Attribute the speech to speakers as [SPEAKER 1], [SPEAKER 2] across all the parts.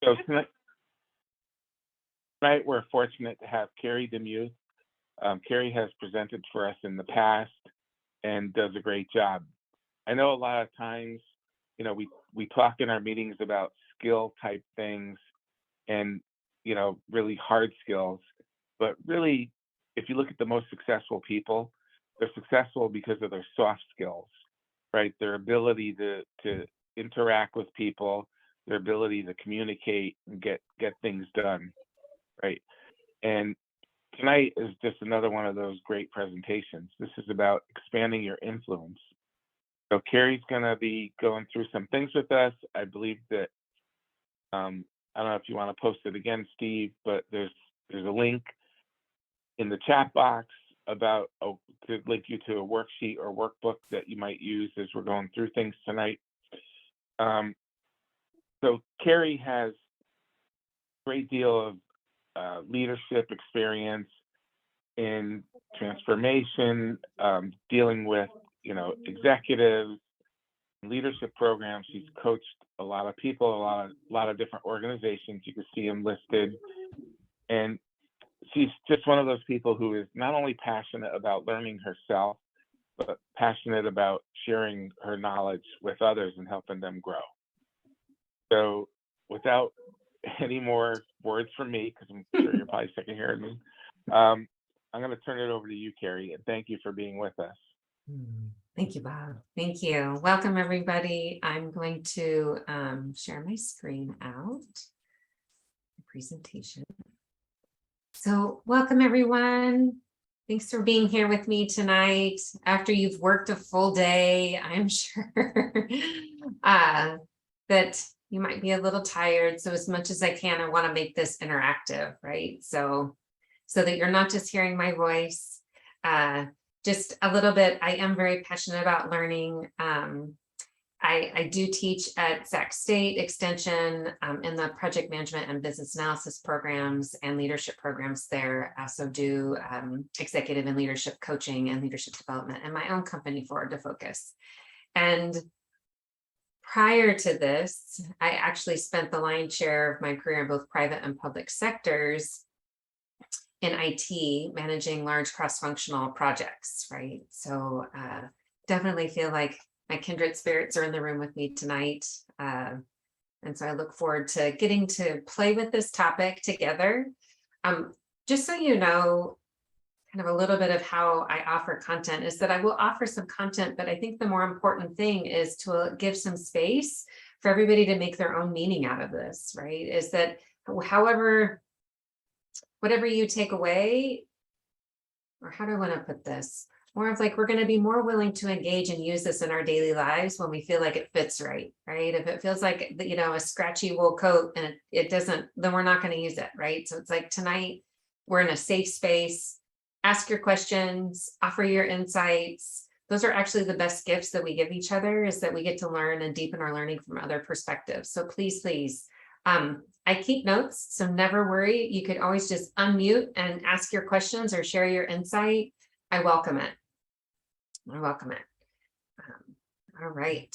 [SPEAKER 1] So tonight we're fortunate to have Carrie Demuth. Carrie has presented for us in the past and does a great job. I know a lot of times, we talk in our meetings about skill type things and, really hard skills, but really, if you look at the most successful people, they're successful because of their soft skills, right? Their ability to interact with people, their ability to communicate and get things done, right? And tonight is just another one of those great presentations. This is about expanding your influence. So Carrie's going to be going through some things with us. I believe that I don't know if you want to post it again, Steve, but there's a link in the chat box about to link you to a worksheet or workbook that you might use as we're going through things tonight. So Carrie has a great deal of leadership experience in transformation, dealing with executives, leadership programs. She's coached a lot of people, a lot of different organizations. You can see them listed, and she's just one of those people who is not only passionate about learning herself, but passionate about sharing her knowledge with others and helping them grow. So without any more words from me, because I'm sure you're probably sick of hearing me, I'm going to turn it over to you, Carrie, and thank you for being with us.
[SPEAKER 2] Thank you, Bob. Thank you. Welcome, everybody. I'm going to share my screen out. Presentation. So welcome, everyone. Thanks for being here with me tonight. After you've worked a full day, I'm sure that you might be a little tired. So as much as I can, I want to make this interactive, right? So that you're not just hearing my voice. Just a little bit, I am very passionate about learning. I do teach at Sac State Extension in the project management and business analysis programs and leadership programs there. I also do executive and leadership coaching and leadership development in my own company, Forward to Focus. And prior to this, I actually spent the lion's share of my career in both private and public sectors in IT, managing large cross-functional projects, right? So definitely feel like my kindred spirits are in the room with me tonight. And so I look forward to getting to play with this topic together. Just so you know, kind of a little bit of how I offer content is that I will offer some content, but I think the more important thing is to give some space for everybody to make their own meaning out of this, right? Is that whatever you take away, or how do I want to put this? More of like, we're going to be more willing to engage and use this in our daily lives when we feel like it fits right? If it feels like, a scratchy wool coat and it doesn't, then we're not going to use it, right? So it's like tonight, we're in a safe space. Ask your questions, offer your insights. Those are actually the best gifts that we give each other, is that we get to learn and deepen our learning from other perspectives. So please, I keep notes, so never worry. You could always just unmute and ask your questions or share your insight. I welcome it. All right.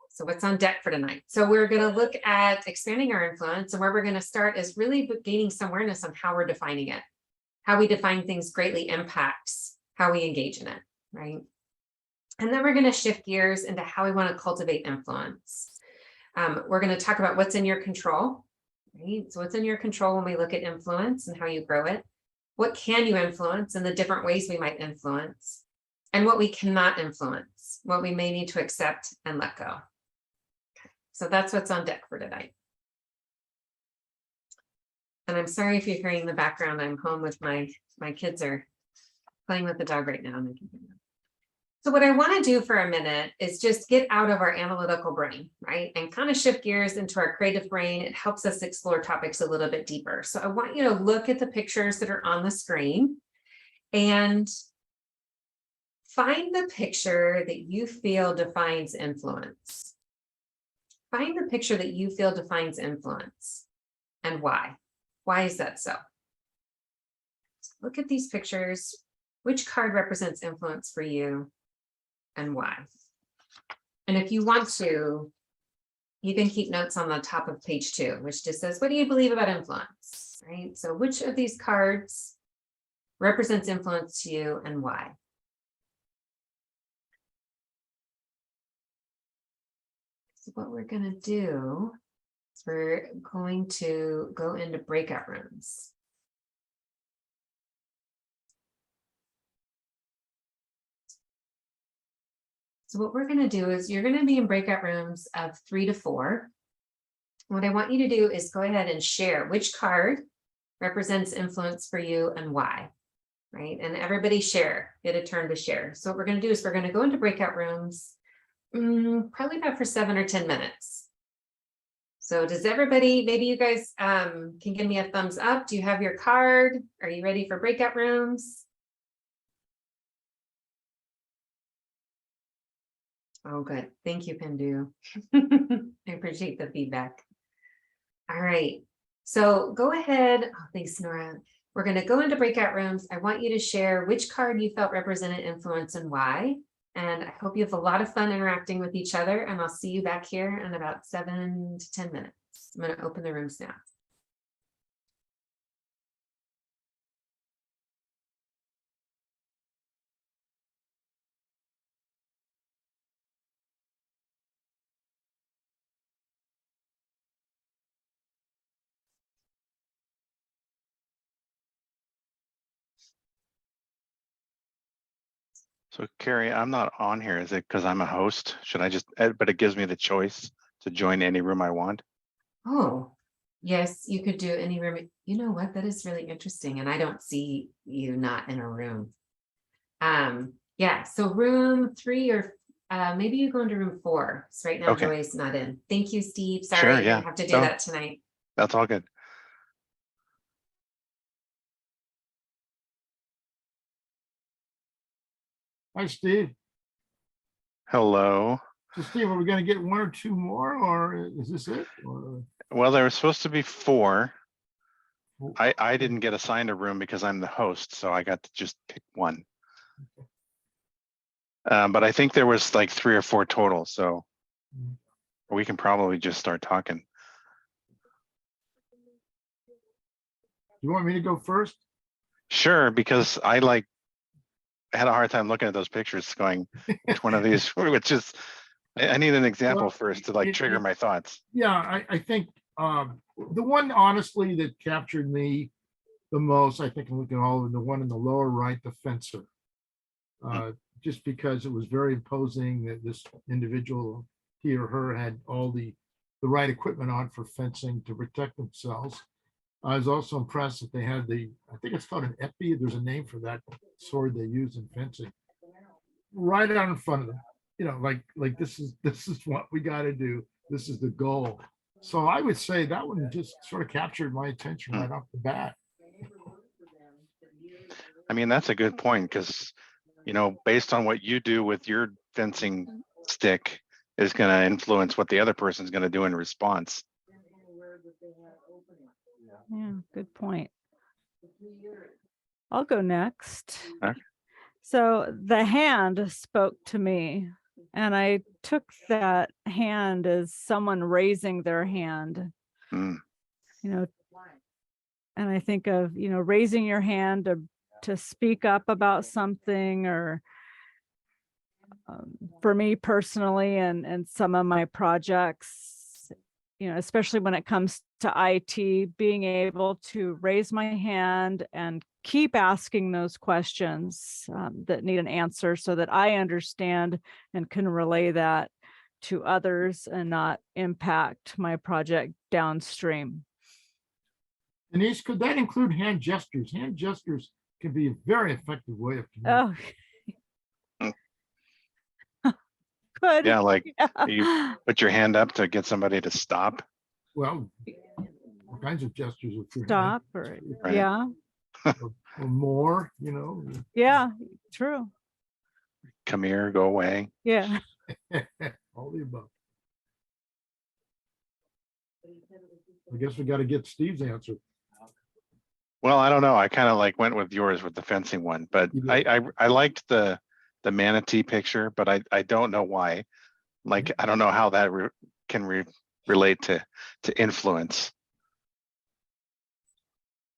[SPEAKER 2] So what's on deck for tonight? So we're going to look at expanding our influence, and where we're going to start is really gaining some awareness on how we're defining it. How we define things greatly impacts how we engage in it, right? And then we're going to shift gears into how we want to cultivate influence. We're going to talk about what's in your control, right? So what's in your control when we look at influence and how you grow it. What can you influence and the different ways we might influence, and what we cannot influence, what we may need to accept and let go. So that's what's on deck for tonight. And I'm sorry if you're hearing the background. I'm home with my kids are playing with the dog right now. So what I want to do for a minute is just get out of our analytical brain, right? And kind of shift gears into our creative brain. It helps us explore topics a little bit deeper. So I want you to look at the pictures that are on the screen and find the picture that you feel defines influence. Find the picture that you feel defines influence and why. Why is that so? Look at these pictures. Which card represents influence for you and why? And if you want to, you can keep notes on the top of page 2, which just says, what do you believe about influence? Right? So which of these cards represents influence to you and why? So what we're going to do is we're going to go into breakout rooms. So what we're going to do is you're going to be in breakout rooms of 3 to 4. What I want you to do is go ahead and share which card represents influence for you and why, right? And everybody share, get a turn to share. So what we're going to do is we're going to go into breakout rooms, probably about for 7 or 10 minutes. So does everybody, maybe you guys can give me a thumbs up. Do you have your card? Are you ready for breakout rooms? Oh, good. Thank you, Pindu. I appreciate the feedback. All right. So go ahead. Oh, thanks, Nora. We're going to go into breakout rooms. I want you to share which card you felt represented influence and why. And I hope you have a lot of fun interacting with each other. And I'll see you back here in about 7 to 10 minutes. I'm going to open the rooms now.
[SPEAKER 3] So Carrie, I'm not on here. Is it because I'm a host? Should I just, but it gives me the choice to join any room I want?
[SPEAKER 2] Oh, yes, you could do any room. You know what? That is really interesting. And I don't see you not in a room. Yeah, so room 3 or maybe you go into room 4. So right now
[SPEAKER 3] Okay.
[SPEAKER 2] Joy's not in. Thank you, Steve. Sorry,
[SPEAKER 3] Sure,
[SPEAKER 2] I
[SPEAKER 3] yeah.
[SPEAKER 2] have to do
[SPEAKER 3] No.
[SPEAKER 2] that tonight.
[SPEAKER 3] That's all good.
[SPEAKER 4] Hi, Steve.
[SPEAKER 3] Hello.
[SPEAKER 4] So Steve, are we gonna get 1 or 2 more, or is this it? Or
[SPEAKER 3] Well, there was supposed to be 4. I didn't get assigned a room because I'm the host, so I got to just pick one. But I think there was like 3 or 4 total, so we can probably just start talking.
[SPEAKER 4] you want me to go first?
[SPEAKER 3] Sure, because I had a hard time looking at those pictures going, which one of these, which is, I need an example
[SPEAKER 4] Well,
[SPEAKER 3] first to like trigger my thoughts.
[SPEAKER 4] Yeah, I think the one honestly that captured me the most, I think, looking all of the one in the lower right, the fencer. Just because it was very imposing that this individual, he or her, had all the right equipment on for fencing to protect themselves. I was also impressed that they had I think it's called an epi. There's a name for that sword they use in fencing. Right out in front of them, you know, like this is what we got to do. This is the goal. So I would say that one just sort of captured my attention right off the bat.
[SPEAKER 3] I mean, that's a good point because, you know, based on what you do with your fencing stick is going to influence what the other person's going to do in response.
[SPEAKER 5] Yeah, good point. I'll go next.
[SPEAKER 3] Okay.
[SPEAKER 5] So the hand spoke to me, and I took that hand as someone raising their hand.
[SPEAKER 3] Mm.
[SPEAKER 5] You know, and I think of, you know, raising your hand to speak up about something, or for me personally, and some of my projects, you know, especially when it comes to IT, being able to raise my hand and keep asking those questions that need an answer so that I understand and can relay that to others and not impact my project downstream.
[SPEAKER 4] Denise, could that include hand gestures? Hand gestures can be a very effective way of communicating.
[SPEAKER 5] Oh, good.
[SPEAKER 3] Yeah, like you put your hand up to get somebody to stop.
[SPEAKER 4] Well, all kinds of gestures with your hand.
[SPEAKER 5] Stop, or
[SPEAKER 3] Right.
[SPEAKER 5] yeah,
[SPEAKER 4] Or more, you know.
[SPEAKER 5] yeah, true.
[SPEAKER 3] Come here, go away.
[SPEAKER 5] Yeah.
[SPEAKER 4] All the above. I guess we got to get Steve's answer.
[SPEAKER 3] Well, I don't know. I kind of like went with yours with the fencing one, but
[SPEAKER 4] You did.
[SPEAKER 3] I liked the manatee picture, but I don't know why. Like, I don't know how that can relate to influence.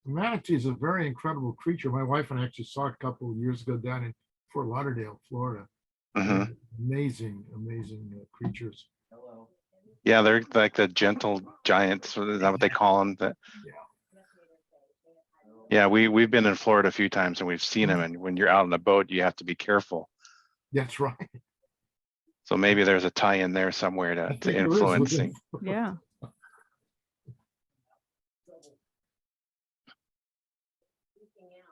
[SPEAKER 4] The manatee is a very incredible creature. My wife and I actually saw a couple of years ago down in Fort Lauderdale, Florida.
[SPEAKER 3] Mhm.
[SPEAKER 4] Amazing, amazing creatures.
[SPEAKER 3] Yeah, they're like the gentle giants. Is that what they call them? Yeah, we've been in Florida a few times and we've seen them. And when you're out on a boat, you have to be careful.
[SPEAKER 4] That's right.
[SPEAKER 3] So maybe there's a tie in there somewhere
[SPEAKER 4] I
[SPEAKER 3] to
[SPEAKER 4] think there is with
[SPEAKER 3] influencing.
[SPEAKER 4] them.
[SPEAKER 5] Yeah.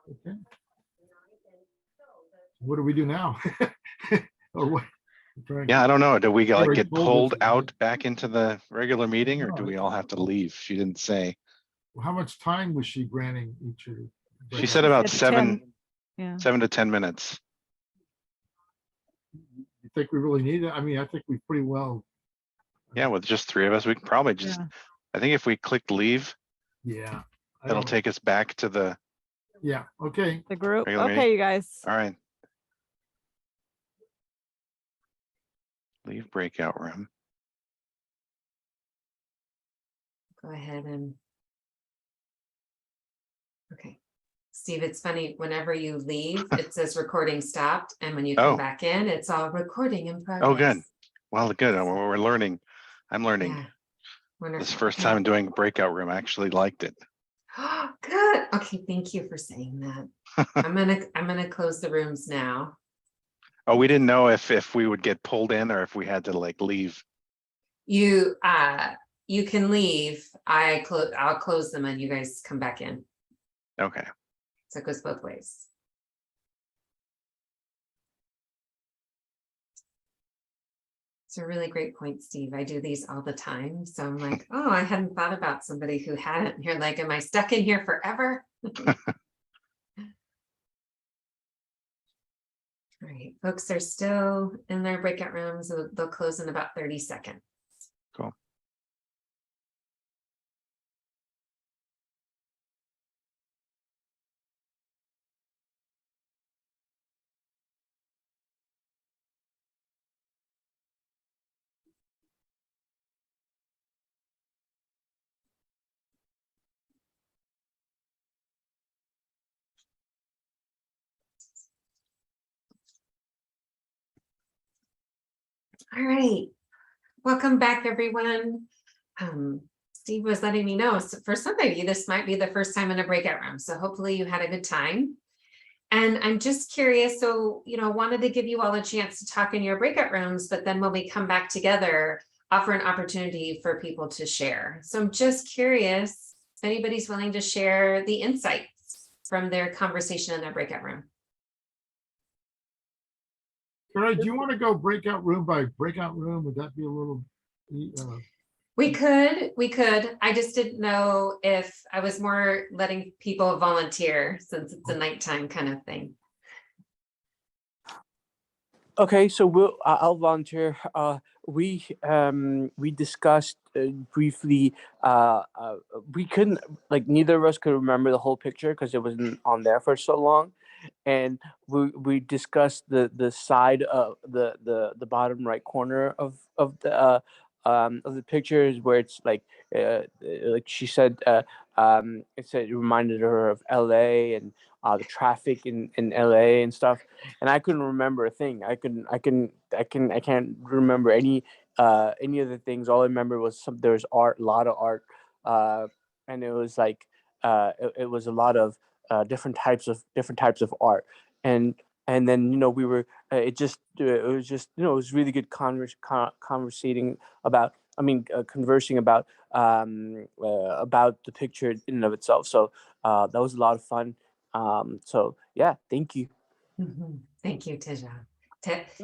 [SPEAKER 4] Okay. What do we do now? Or what?
[SPEAKER 3] Yeah, I don't know. Do we like
[SPEAKER 4] Already
[SPEAKER 3] get
[SPEAKER 4] told us
[SPEAKER 3] pulled
[SPEAKER 4] that-
[SPEAKER 3] out back into the regular meeting or do
[SPEAKER 4] No.
[SPEAKER 3] we all have to leave? She didn't say.
[SPEAKER 4] How much time was she granting each of you?
[SPEAKER 3] She said about
[SPEAKER 5] Said
[SPEAKER 3] 7
[SPEAKER 5] Yeah.
[SPEAKER 3] to 10 minutes.
[SPEAKER 4] You think we really need it? I mean, I think we pretty well.
[SPEAKER 3] Yeah, with just 3 of us, we can probably just,
[SPEAKER 5] Yeah.
[SPEAKER 3] I think if we click leave,
[SPEAKER 4] Yeah. I
[SPEAKER 3] that'll
[SPEAKER 4] don't-
[SPEAKER 3] take us back to the,
[SPEAKER 4] Yeah, okay.
[SPEAKER 5] The group.
[SPEAKER 3] Regular meeting?
[SPEAKER 5] Okay, you guys.
[SPEAKER 3] all right. Leave breakout room.
[SPEAKER 2] Go ahead and. Okay. Steve, it's funny, whenever you leave, it says recording stopped, and when you
[SPEAKER 3] Oh.
[SPEAKER 2] come back in, it's all recording in progress.
[SPEAKER 3] Oh, good. Well, good. We're learning. I'm learning.
[SPEAKER 2] Yeah. Wonderful.
[SPEAKER 3] This first
[SPEAKER 2] Okay.
[SPEAKER 3] time doing breakout room. I actually liked it.
[SPEAKER 2] Good. Okay, thank you for saying that. I'm gonna close the rooms now.
[SPEAKER 3] Oh, we didn't know if we would get pulled in or if we had to like leave.
[SPEAKER 2] You can leave. I'll close them and you guys come back in.
[SPEAKER 3] Okay.
[SPEAKER 2] So it goes both ways. It's a really great point, Steve. I do these all the time. So I'm like, oh, I hadn't thought about somebody who hadn't. And you're like, am I stuck in here forever? All right, folks are still in their breakout rooms. They'll close in about 30 seconds.
[SPEAKER 3] Cool.
[SPEAKER 2] All right, welcome back, everyone. Steve was letting me know, so for some of you, this might be the first time in a breakout room, so hopefully you had a good time. And I'm just curious, so, wanted to give you all a chance to talk in your breakout rooms, but then when we come back together, offer an opportunity for people to share. So I'm just curious if anybody's willing to share the insights from their conversation in their breakout room.
[SPEAKER 4] Kara, do you want to go breakout room by breakout room? Would that be a little?
[SPEAKER 2] We could. I just didn't know if I was more letting people volunteer since it's a nighttime kind of thing.
[SPEAKER 6] Okay, so I'll volunteer. We discussed briefly. We couldn't, like, neither of us could remember the whole picture because it wasn't on there for so long, and we discussed the side of the bottom right corner of the pictures where it's like she said, it said it reminded her of LA and the traffic in LA and stuff, and I couldn't remember a thing. I can't remember any of the things. All I remember was there was art, a lot of art, and it was like it was a lot of different types of art, and then we were it was just it was really good conversating about. Conversing about the picture in and of itself. So that was a lot of fun. So yeah, thank you.
[SPEAKER 2] Thank you, Teja.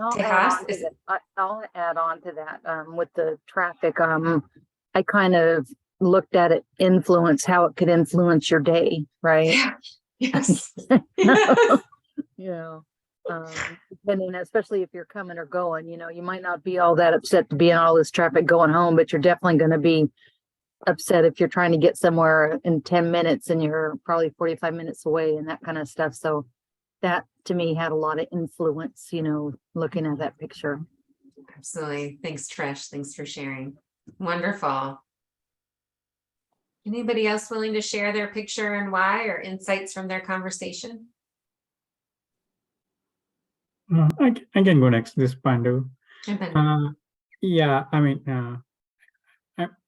[SPEAKER 7] I'll add on to that. I'll add on to that with the traffic. I kind of looked at it how it could influence your day, right?
[SPEAKER 2] Yeah. Yes.
[SPEAKER 7] Depending, especially if you're coming or going, you might not be all that upset to be in all this traffic going home, but you're definitely going to be upset if you're trying to get somewhere in 10 minutes and you're probably 45 minutes away and that kind of stuff. So that to me had a lot of influence, looking at that picture.
[SPEAKER 2] Absolutely. Thanks, Trish. Thanks for sharing. Wonderful. Anybody else willing to share their picture and why, or insights from their conversation?
[SPEAKER 8] I can go next. This Pandu.
[SPEAKER 2] And then-
[SPEAKER 8] Yeah, I mean,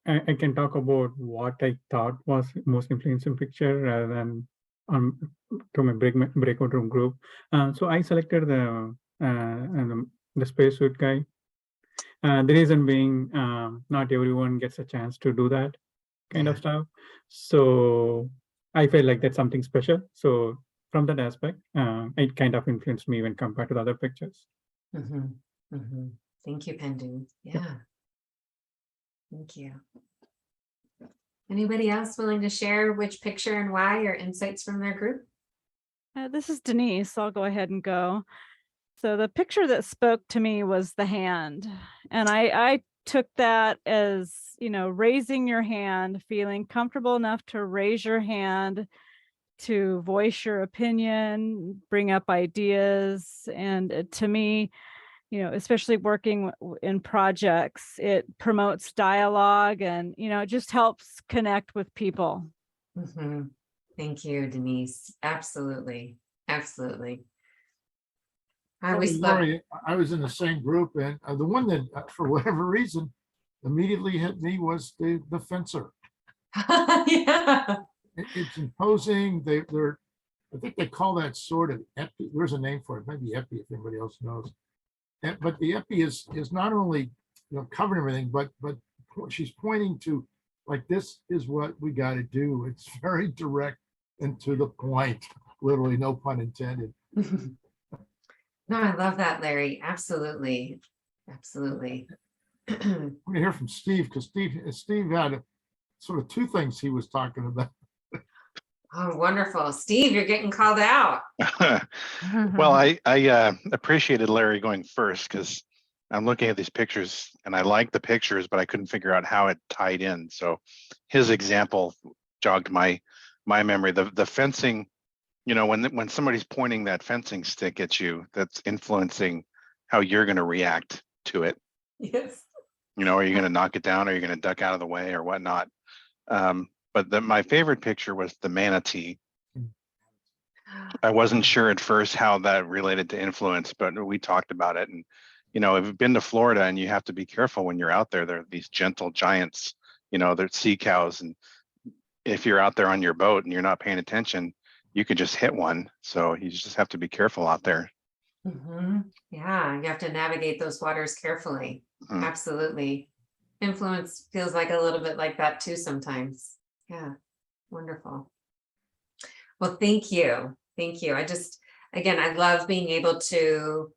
[SPEAKER 8] I can talk about what I thought was most influential picture rather than to my breakout room group. So I selected the spacesuit guy. The reason being, not everyone gets a chance to do that kind of stuff. So I felt like that's something special. So from that aspect, it kind of influenced me when compared to the other pictures.
[SPEAKER 2] Mhm, mhm. Thank you, Pendu. Yeah. Thank you. Anybody else willing to share which picture and why, or insights from their group?
[SPEAKER 5] This is Denise. I'll go ahead and go. So the picture that spoke to me was the hand. And I took that as, raising your hand, feeling comfortable enough to raise your hand, to voice your opinion, bring up ideas. And to me, especially working in projects, it promotes dialogue and, it just helps connect with people.
[SPEAKER 2] Mhm. Thank you, Denise. Absolutely. Absolutely. I always love,
[SPEAKER 4] Lori, I was in the same group, and the one that, for whatever reason, immediately hit me was the fencer.
[SPEAKER 2] yeah.
[SPEAKER 4] It's imposing. They're, I think they call that sort of epi. There's a name for it, maybe epi, if anybody else knows. But the epi is not only covering everything, but she's pointing to, like, this is what we got to do. It's very direct and to the point. Literally, no pun intended.
[SPEAKER 2] No, I love that, Larry. Absolutely. Absolutely.
[SPEAKER 4] I'm gonna hear from Steve, because Steve had sort of two things he was talking about.
[SPEAKER 2] Oh, wonderful. Steve, you're getting called out.
[SPEAKER 3] Well, I appreciated Larry going first because I'm looking at these pictures and I like the pictures, but I couldn't figure out how it tied in. So his example jogged my memory. The fencing, when somebody's pointing that fencing stick at you, that's influencing how you're going to react to it.
[SPEAKER 2] Yes.
[SPEAKER 3] Are you going to knock it down? Or are you going to duck out of the way or whatnot? But my favorite picture was the manatee. I wasn't sure at first how that related to influence, but we talked about it. And, if you've been to Florida, and you have to be careful when you're out there, there are these gentle giants, they're sea cows. And if you're out there on your boat and you're not paying attention, you could just hit one. So you just have to be careful out there.
[SPEAKER 2] Yeah, you have to navigate those waters carefully.
[SPEAKER 3] Mhm.
[SPEAKER 2] Absolutely. Influence feels like a little bit like that too sometimes. Yeah, wonderful. Well, thank you. Thank you. Again, I love being able to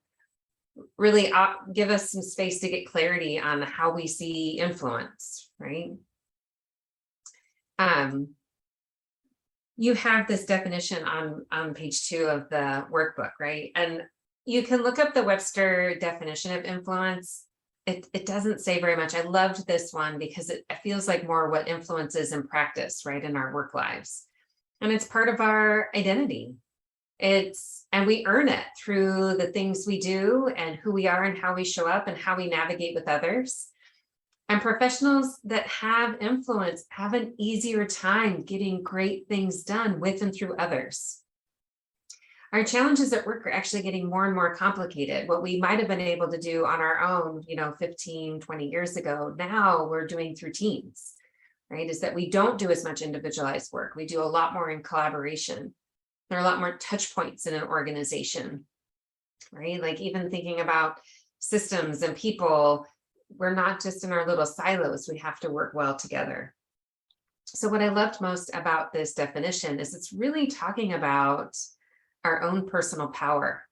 [SPEAKER 2] really give us some space to get clarity on how we see influence, right? You have this definition on page 2 of the workbook, right? And you can look up the Webster definition of influence. It doesn't say very much. I loved this one because it feels like more what influence is in practice, right, in our work lives. And it's part of our identity. And we earn it through the things we do and who we are and how we show up and how we navigate with others. And professionals that have influence have an easier time getting great things done with and through others. Our challenges at work are actually getting more and more complicated. What we might have been able to do on our own, 15, 20 years ago, now we're doing through teams, right? Is that we don't do as much individualized work. We do a lot more in collaboration. There are a lot more touch points in an organization, right? Like even thinking about systems and people, we're not just in our little silos. We have to work well together. So what I loved most about this definition is it's really talking about our own personal power,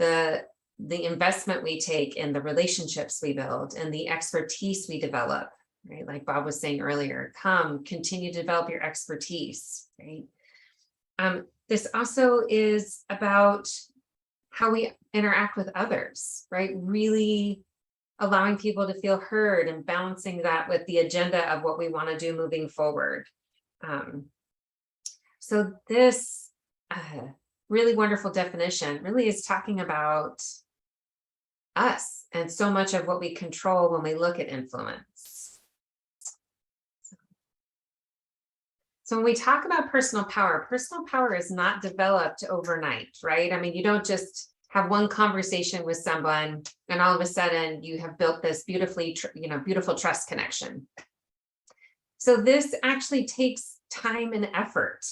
[SPEAKER 2] the investment we take in the relationships we build and the expertise we develop, right? Like Bob was saying earlier, continue to develop your expertise, right? This also is about how we interact with others, right? Really allowing people to feel heard and balancing that with the agenda of what we want to do moving forward. So this really wonderful definition really is talking about us and so much of what we control when we look at influence. So when we talk about personal power is not developed overnight, right? I mean, you don't just have one conversation with someone and all of a sudden you have built this beautiful trust connection. So this actually takes time and effort.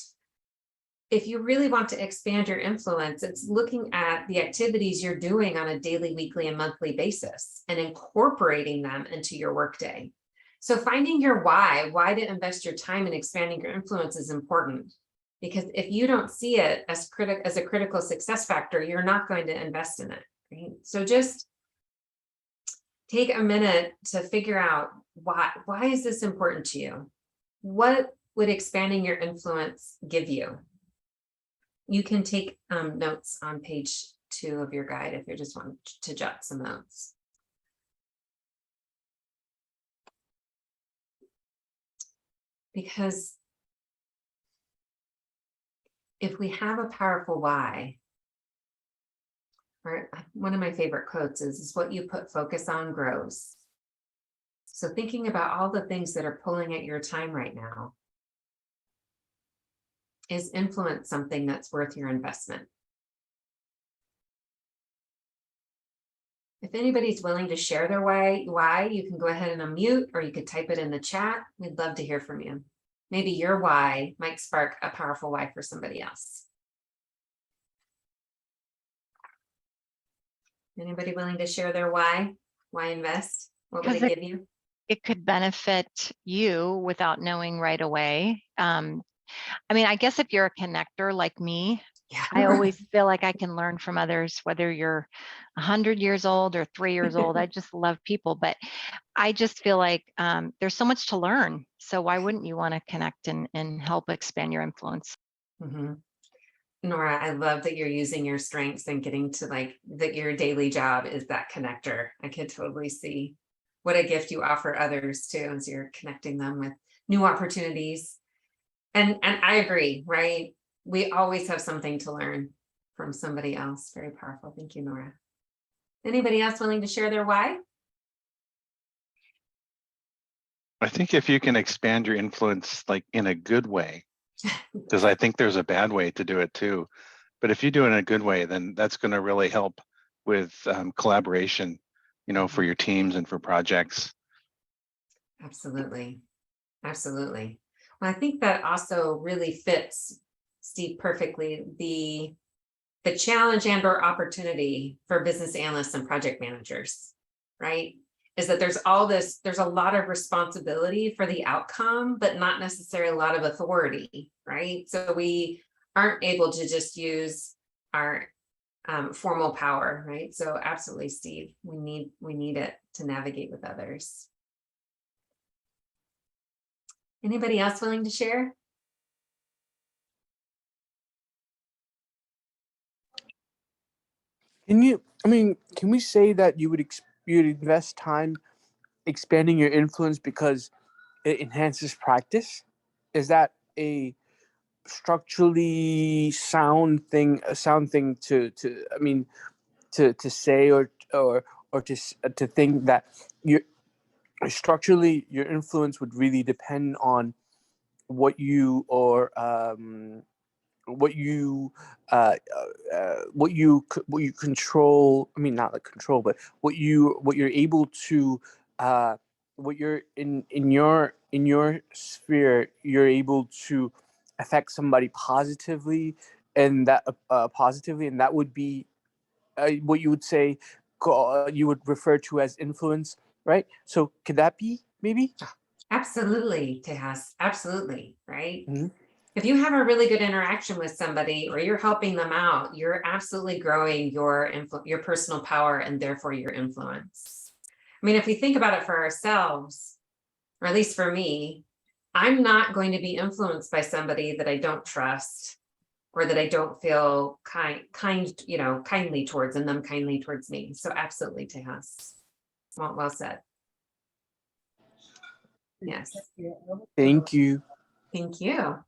[SPEAKER 2] If you really want to expand your influence, it's looking at the activities you're doing on a daily, weekly, and monthly basis and incorporating them into your workday. So finding your why to invest your time in expanding your influence is important, because if you don't see it as a critical success factor, you're not going to invest in it, right? So just take a minute to figure out why is this important to you? What would expanding your influence give you? You can take notes on page 2 of your guide if you just want to jot some notes. Because if we have a powerful why, or one of my favorite quotes is what you put focus on grows. So thinking about all the things that are pulling at your time right now, is influence something that's worth your investment? If anybody's willing to share their why, you can go ahead and unmute, or you could type it in the chat. We'd love to hear from you. Maybe your why might spark a powerful why for somebody else. Anybody willing to share their why? Why invest? What would it give you?
[SPEAKER 9] It could benefit you without knowing right away. I mean, I guess if you're a connector like me,
[SPEAKER 2] Yeah.
[SPEAKER 9] I always feel like I can learn from others, whether you're 100 years old or 3 years old. I just love people, but I just feel like there's so much to learn. So why wouldn't you want to connect and help expand your influence?
[SPEAKER 2] Mm-hmm. Nora, I love that you're using your strengths and getting to that your daily job is that connector. I could totally see what a gift you offer others too, as you're connecting them with new opportunities. And I agree, right? We always have something to learn from somebody else. Very powerful. Thank you, Nora. Anybody else willing to share their why?
[SPEAKER 3] I think if you can expand your influence like in a good way, because I think there's a bad way to do it too. But if you do it in a good way, then that's going to really help with collaboration, for your teams and for projects.
[SPEAKER 2] Absolutely. Absolutely. Well, I think that also really fits, Steve, perfectly the challenge and or opportunity for business analysts and project managers, right? Is that there's a lot of responsibility for the outcome, but not necessarily a lot of authority, right? So we aren't able to just use our formal power, right? So absolutely, Steve, we need it to navigate with others. Anybody else willing to share?
[SPEAKER 6] Can we say that you'd invest time expanding your influence because it enhances practice? Is that a structurally sound thing to say, or to think that structurally your influence would really depend on what you control. I mean, not like control, but what you're able to what you're in your sphere, you're able to affect somebody positively, and that would be what you would say you would refer to as influence, right? So could that be maybe?
[SPEAKER 2] Absolutely, Tejas, absolutely, right?
[SPEAKER 6] Mm-hmm.
[SPEAKER 2] If you have a really good interaction with somebody or you're helping them out, you're absolutely growing your personal power and therefore your influence. I mean, if we think about it for ourselves, or at least for me, I'm not going to be influenced by somebody that I don't trust or that I don't feel kindly towards, and them kindly towards me. So absolutely, Tejas. Well said. Yes.
[SPEAKER 6] Thank you.
[SPEAKER 2] Thank you.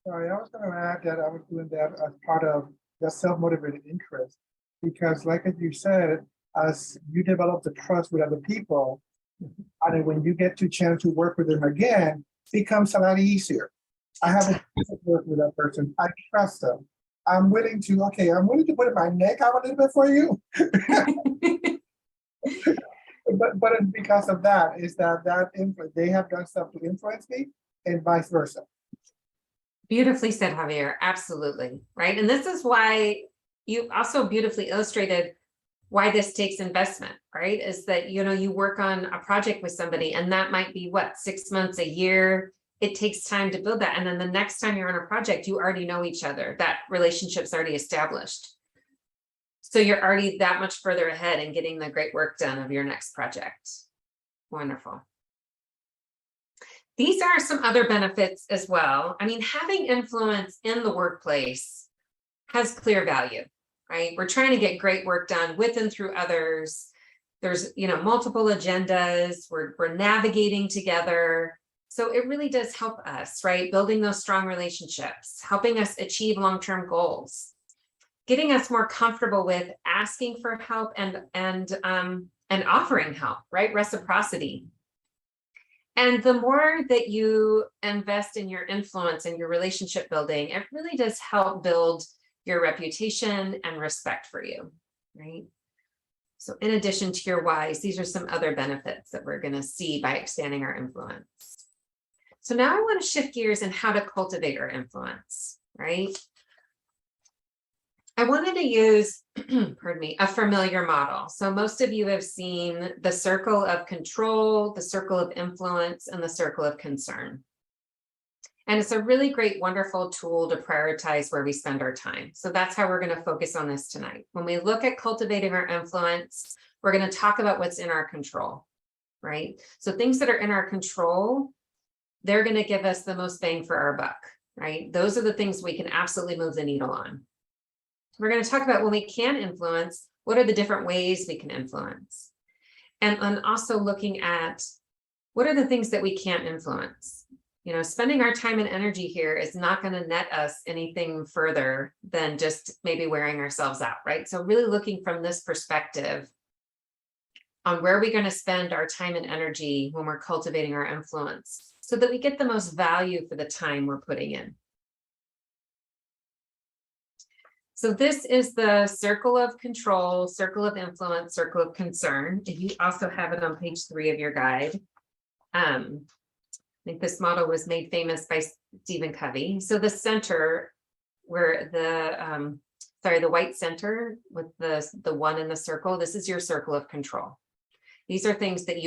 [SPEAKER 10] Sorry, I was going to add that I was doing that as part of the self-motivated interest, because like you said, as you develop the trust with other people, and then when you get to chance to work with them again, it becomes a lot easier. I have a work with that person. I trust them. I'm willing to put my neck out a little bit for you. But it's because of that, is that they have done stuff to influence me and vice versa.
[SPEAKER 2] Beautifully said, Javier. Absolutely. Right. And this is why you also beautifully illustrated why this takes investment, right? Is that, you work on a project with somebody and that might be 6 months, a year. It takes time to build that. And then the next time you're on a project, you already know each other. That relationship's already established. So you're already that much further ahead in getting the great work done of your next project. Wonderful. These are some other benefits as well. I mean, having influence in the workplace has clear value, right? We're trying to get great work done with and through others. There's, multiple agendas. We're navigating together. So it really does help us, right? Building those strong relationships, helping us achieve long-term goals, getting us more comfortable with asking for help and offering help, right? Reciprocity. And the more that you invest in your influence and your relationship building, it really does help build your reputation and respect for you, right? So in addition to your whys, these are some other benefits that we're going to see by expanding our influence. So now I want to shift gears in how to cultivate our influence, right? I wanted to use, pardon me, a familiar model. So most of you have seen the circle of control, the circle of influence, and the circle of concern. And it's a really great, wonderful tool to prioritize where we spend our time. So that's how we're going to focus on this tonight. When we look at cultivating our influence, we're going to talk about what's in our control, right? So things that are in our control, they're going to give us the most bang for our buck, right? Those are the things we can absolutely move the needle on. We're going to talk about when we can influence, what are the different ways we can influence? And also looking at what are the things that we can't influence? Spending our time and energy here is not going to net us anything further than just maybe wearing ourselves out, right? So really looking from this perspective on where we're going to spend our time and energy when we're cultivating our influence so that we get the most value for the time we're putting in. So this is the circle of control, circle of influence, circle of concern. You also have it on page 3 of your guide. I think this model was made famous by Stephen Covey. So the center, where the white center with the 1 in the circle, this is your circle of control. These are things that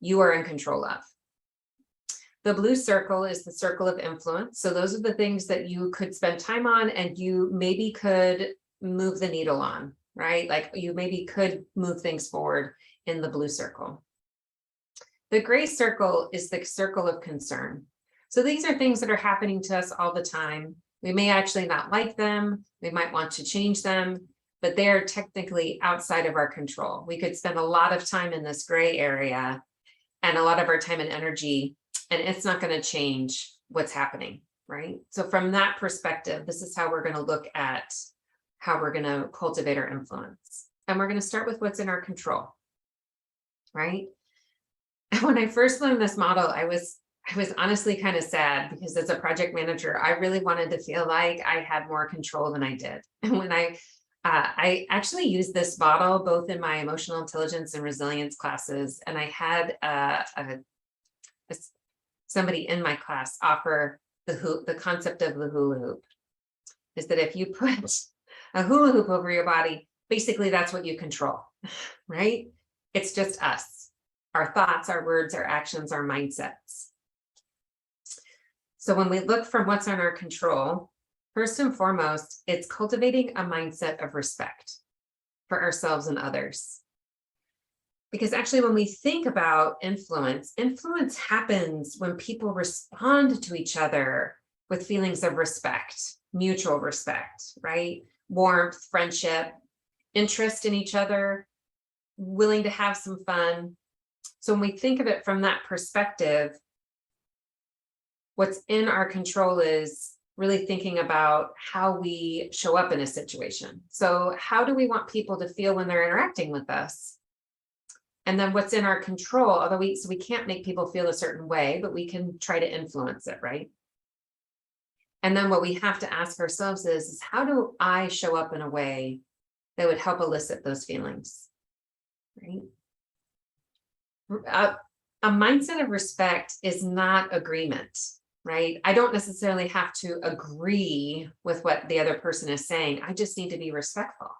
[SPEAKER 2] you are in control of. The blue circle is the circle of influence. So those are the things that you could spend time on and you maybe could move the needle on, right? Like you maybe could move things forward in the blue circle. The gray circle is the circle of concern. So these are things that are happening to us all the time. We may actually not like them. We might want to change them, but they are technically outside of our control. We could spend a lot of time in this gray area and a lot of our time and energy, and it's not going to change what's happening, right? So from that perspective, this is how we're going to look at how we're going to cultivate our influence. And we're going to start with what's in our control, right? And when I first learned this model, I was honestly kind of sad because as a project manager, I really wanted to feel like I had more control than I did. And when I actually used this model both in my emotional intelligence and resilience classes, and I had somebody in my class offer the concept of the hula hoop, is that if you put a hula hoop over your body, basically that's what you control, right? It's just us, our thoughts, our words, our actions, our mindsets. So when we look from what's in our control, first and foremost, it's cultivating a mindset of respect for ourselves and others. Because actually, when we think about influence happens when people respond to each other with feelings of respect, mutual respect, right? Warmth, friendship, interest in each other, willing to have some fun. So when we think of it from that perspective, what's in our control is really thinking about how we show up in a situation. So how do we want people to feel when they're interacting with us? And then what's in our control, although we can't make people feel a certain way, but we can try to influence it, right? And then what we have to ask ourselves is how do I show up in a way that would help elicit those feelings, right? A mindset of respect is not agreement, right? I don't necessarily have to agree with what the other person is saying. I just need to be respectful.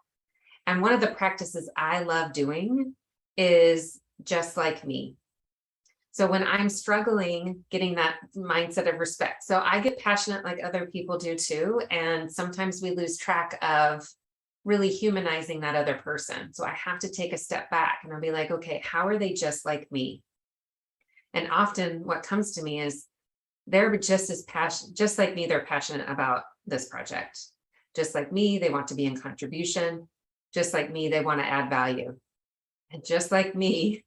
[SPEAKER 2] And one of the practices I love doing is just like me. So when I'm struggling getting that mindset of respect, so I get passionate like other people do too. And sometimes we lose track of really humanizing that other person. So I have to take a step back and I'll be like, okay, how are they just like me? And often what comes to me is they're just as passionate, just like me, they're passionate about this project. Just like me, they want to be in contribution. Just like me, they want to add value. And just like me,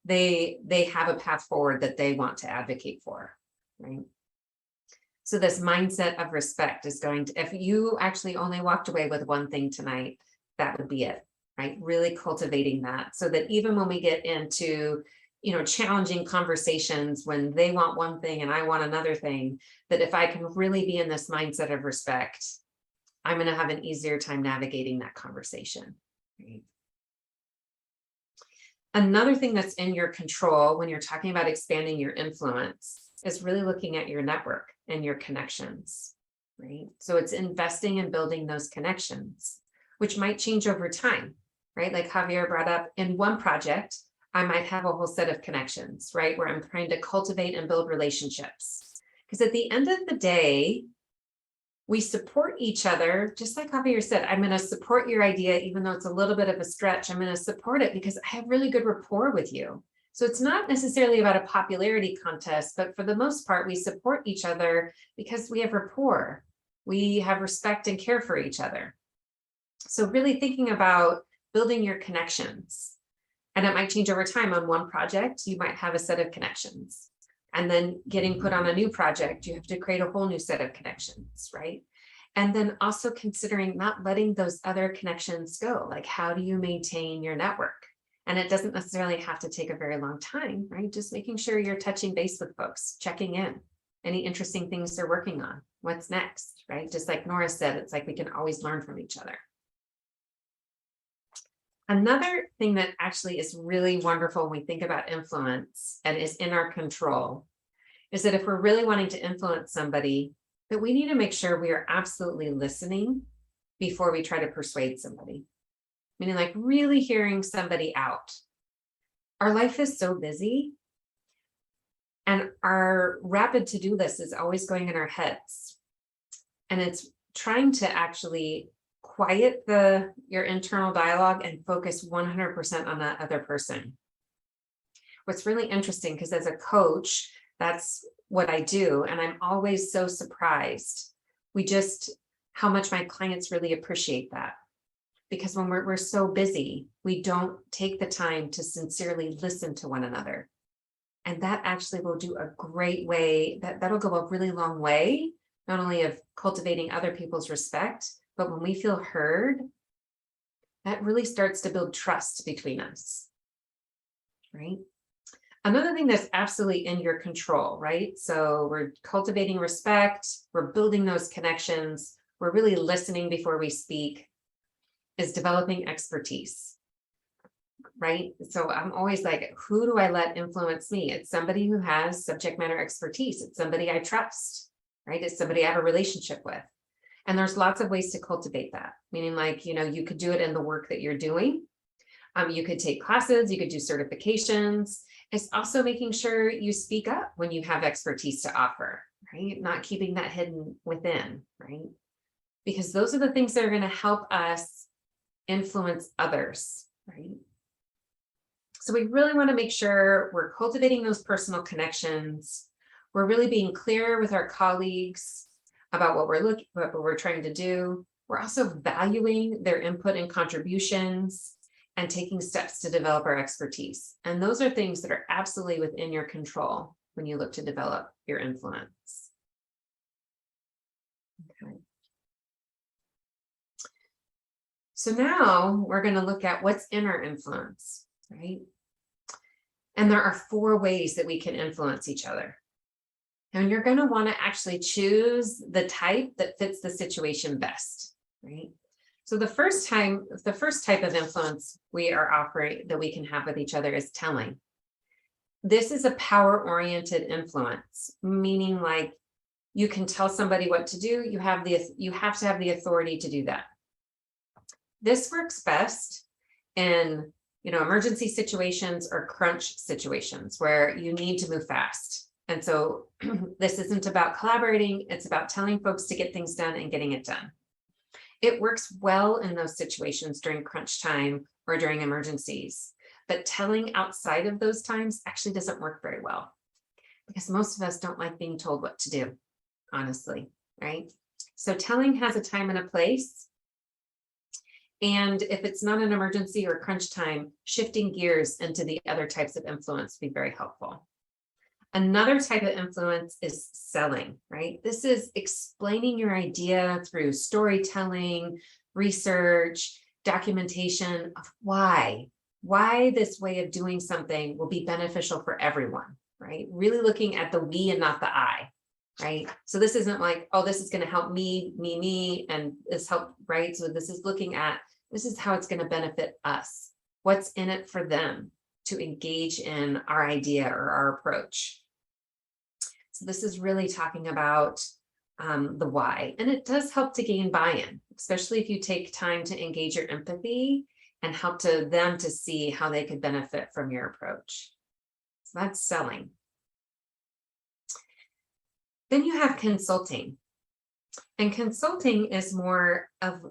[SPEAKER 2] they have a path forward that they want to advocate for, right? So this mindset of respect is going to, if you actually only walked away with one thing tonight, that would be it, right? Really cultivating that so that even when we get into, you know, challenging conversations when they want one thing and I want another thing, that if I can really be in this mindset of respect, I'm going to have an easier time navigating that conversation, right? Another thing that's in your control when you're talking about expanding your influence is really looking at your network and your connections, right? So it's investing in building those connections, which might change over time, right? Like Javier brought up, in one project, I might have a whole set of connections, right? Where I'm trying to cultivate and build relationships. Because at the end of the day, we support each other, just like Javier said, I'm going to support your idea, even though it's a little bit of a stretch. I'm going to support it because I have really good rapport with you. So it's not necessarily about a popularity contest, but for the most part, we support each other because we have rapport. We have respect and care for each other. So really thinking about building your connections. And it might change over time. On one project, you might have a set of connections. And then getting put on a new project, you have to create a whole new set of connections, right? And then also considering not letting those other connections go. Like, how do you maintain your network? And it doesn't necessarily have to take a very long time, right? Just making sure you're touching base with folks, checking in, any interesting things they're working on, what's next, right? Just like Nora said, it's like we can always learn from each other. Another thing that actually is really wonderful when we think about influence and is in our control is that if we're really wanting to influence somebody, that we need to make sure we are absolutely listening before we try to persuade somebody. Meaning like really hearing somebody out. Our life is so busy and our rapid to-do list is always going in our heads. And it's trying to actually quiet your internal dialogue and focus 100% on that other person. What's really interesting, because as a coach, that's what I do. And I'm always so surprised. How much my clients really appreciate that. Because when we're so busy, we don't take the time to sincerely listen to one another. And that actually will do a great way, that'll go a really long way, not only of cultivating other people's respect, but when we feel heard, that really starts to build trust between us, right? Another thing that's absolutely in your control, right? So we're cultivating respect, we're building those connections, we're really listening before we speak, is developing expertise, right? So I'm always like, who do I let influence me? It's somebody who has subject matter expertise. It's somebody I trust, right? It's somebody I have a relationship with. And there's lots of ways to cultivate that, meaning like, you know, you could do it in the work that you're doing. You could take classes, you could do certifications. It's also making sure you speak up when you have expertise to offer, right? Not keeping that hidden within, right? Because those are the things that are going to help us influence others, right? So we really want to make sure we're cultivating those personal connections. We're really being clear with our colleagues about what we're trying to do. We're also valuing their input and contributions and taking steps to develop our expertise. And those are things that are absolutely within your control when you look to develop your influence. Okay. So now we're going to look at what's in our influence, right? And there are 4 ways that we can influence each other. And you're going to want to actually choose the type that fits the situation best, right? So the first type of influence we are offering that we can have with each other is telling. This is a power-oriented influence, meaning like you can tell somebody what to do. You have to have the authority to do that. This works best in, emergency situations or crunch situations where you need to move fast. And so this isn't about collaborating, it's about telling folks to get things done and getting it done. It works well in those situations during crunch time or during emergencies, but telling outside of those times actually doesn't work very well because most of us don't like being told what to do, honestly, right? So telling has a time and a place. And if it's not an emergency or crunch time, shifting gears into the other types of influence would be very helpful. Another type of influence is selling, right? This is explaining your idea through storytelling, research, documentation of why this way of doing something will be beneficial for everyone, right? Really looking at the we and not the I, right? So this isn't like, oh, this is going to help me, and this help, right? So this is looking at, this is how it's going to benefit us. What's in it for them to engage in our idea or our approach? So this is really talking about the why, and it does help to gain buy-in, especially if you take time to engage your empathy and help them to see how they could benefit from your approach. So that's selling. Then you have consulting, and consulting is more of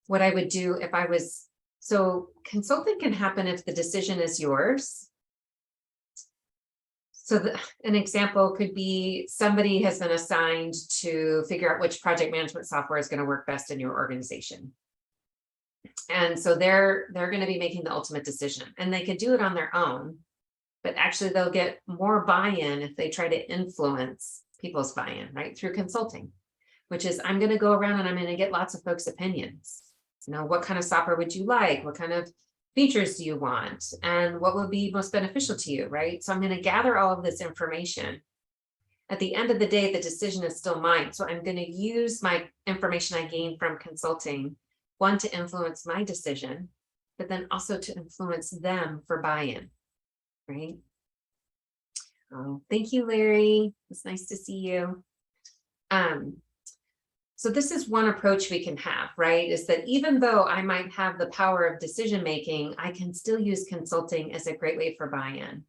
[SPEAKER 2] what I would do if I was, so consulting can happen if the decision is yours. So an example could be somebody has been assigned to figure out which project management software is going to work best in your organization. And so they're going to be making the ultimate decision, and they could do it on their own, but actually they'll get more buy-in if they try to influence people's buy-in, right? Through consulting, which is I'm going to go around and I'm going to get lots of folks' opinions. What kind of software would you like? What kind of features do you want? And what would be most beneficial to you, right? So I'm going to gather all of this information. At the end of the day, the decision is still mine. So I'm going to use my information I gained from consulting, one, to influence my decision, but then also to influence them for buy-in, right? Oh, thank you, Larry. It's nice to see you. So this is one approach we can have, right? Is that even though I might have the power of decision-making, I can still use consulting as a great way for buy-in.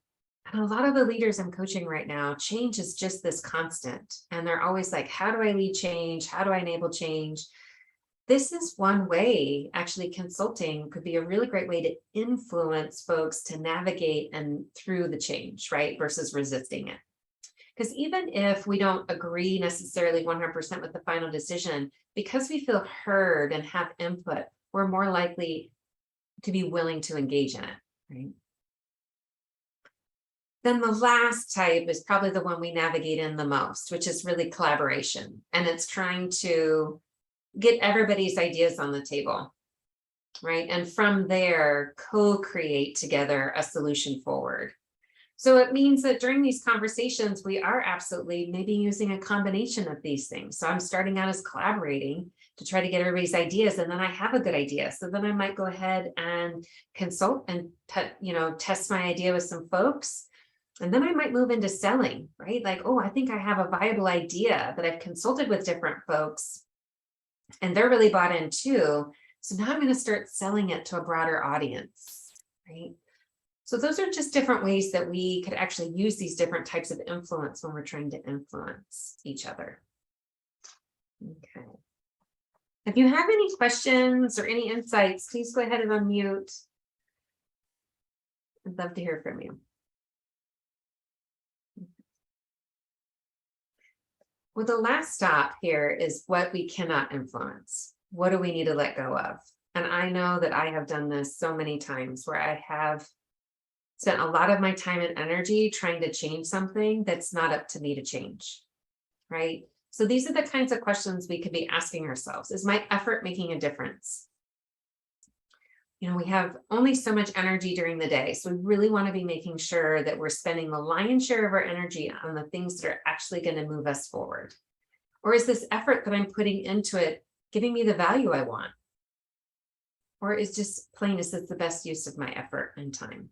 [SPEAKER 2] And a lot of the leaders I'm coaching right now, change is just this constant. And they're always like, how do I lead change? How do I enable change? This is one way, actually, consulting could be a really great way to influence folks to navigate and through the change, right? Versus resisting it. Because even if we don't agree necessarily 100% with the final decision, because we feel heard and have input, we're more likely to be willing to engage in it, right? Then the last type is probably the one we navigate in the most, which is really collaboration. And it's trying to get everybody's ideas on the table, right? And from there, co-create together a solution forward. So it means that during these conversations, we are absolutely maybe using a combination of these things. So I'm starting out as collaborating to try to get everybody's ideas, and then I have a good idea. So then I might go ahead and consult and test my idea with some folks. And then I might move into selling, right? Like, oh, I think I have a viable idea that I've consulted with different folks and they're really bought in too. So now I'm going to start selling it to a broader audience, right? So those are just different ways that we could actually use these different types of influence when we're trying to influence each other. Okay. If you have any questions or any insights, please go ahead and unmute. I'd love to hear from you. Well, the last stop here is what we cannot influence. What do we need to let go of? And I know that I have done this so many times where I have spent a lot of my time and energy trying to change something that's not up to me to change, right? So these are the kinds of questions we could be asking ourselves. Is my effort making a difference? you know, we have only so much energy during the day. So we really want to be making sure that we're spending the lion's share of our energy on the things that are actually going to move us forward. Or is this effort that I'm putting into it giving me the value I want? Or is just plain, is this the best use of my effort and time?